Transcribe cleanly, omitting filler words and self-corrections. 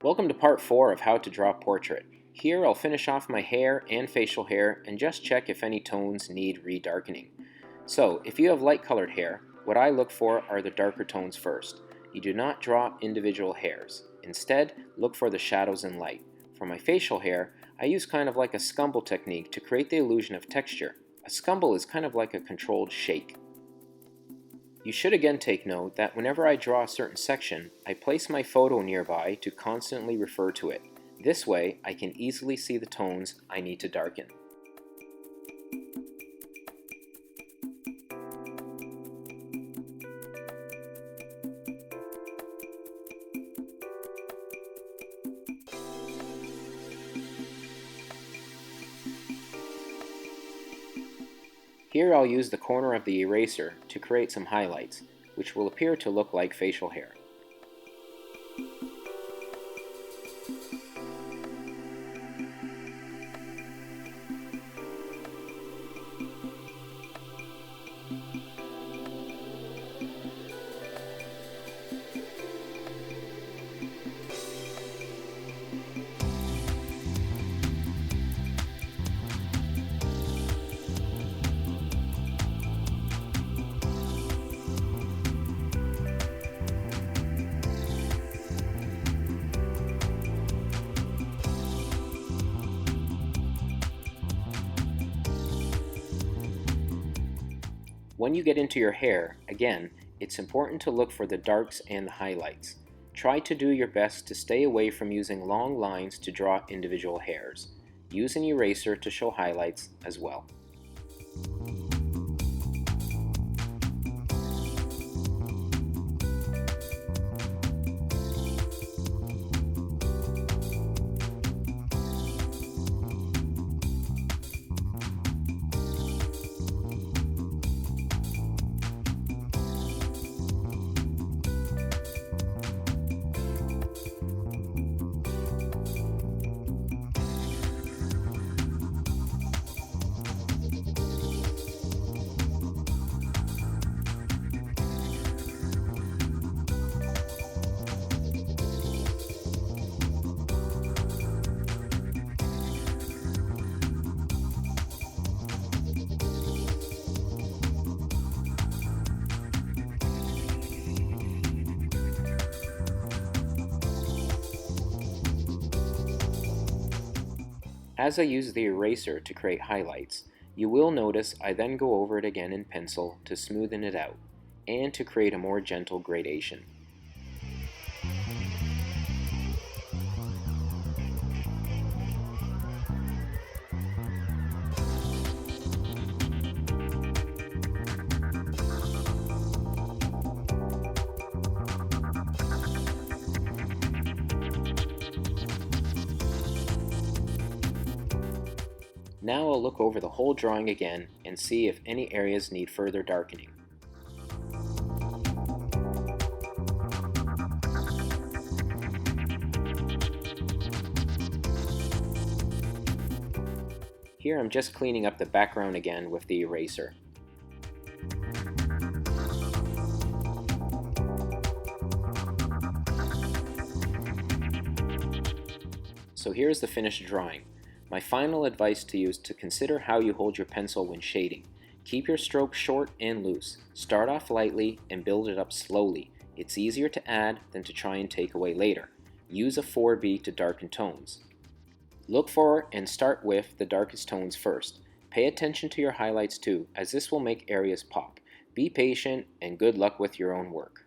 Welcome to part 4 of how to draw a portrait. Here I'll finish off my hair and facial hair and just check if any tones need redarkening. So if you have light colored hair, what I look for are the darker tones first. You do not draw individual hairs. Instead, look for the shadows and light. For my facial hair, I use kind of like a scumble technique to create the illusion of texture. A scumble is kind of like a controlled shake. You should again take note that whenever I draw a certain section, I place my photo nearby to constantly refer to it. This way, I can easily see the tones I need to darken. Here I'll use the corner of the eraser to create some highlights, which will appear to look like facial hair. When you get into your hair, again, it's important to look for the darks and the highlights. Try to do your best to stay away from using long lines to draw individual hairs. Use an eraser to show highlights as well. As I use the eraser to create highlights, you will notice I then go over it again in pencil to smoothen it out and to create a more gentle gradation. Now I'll look over the whole drawing again and see if any areas need further darkening. Here I'm just cleaning up the background again with the eraser. So here's the finished drawing. My final advice to you is to consider how you hold your pencil when shading. Keep your strokes short and loose. Start off lightly and build it up slowly. It's easier to add than to try and take away later. Use a 4B to darken tones. Look for and start with the darkest tones first. Pay attention to your highlights too, as this will make areas pop. Be patient and good luck with your own work.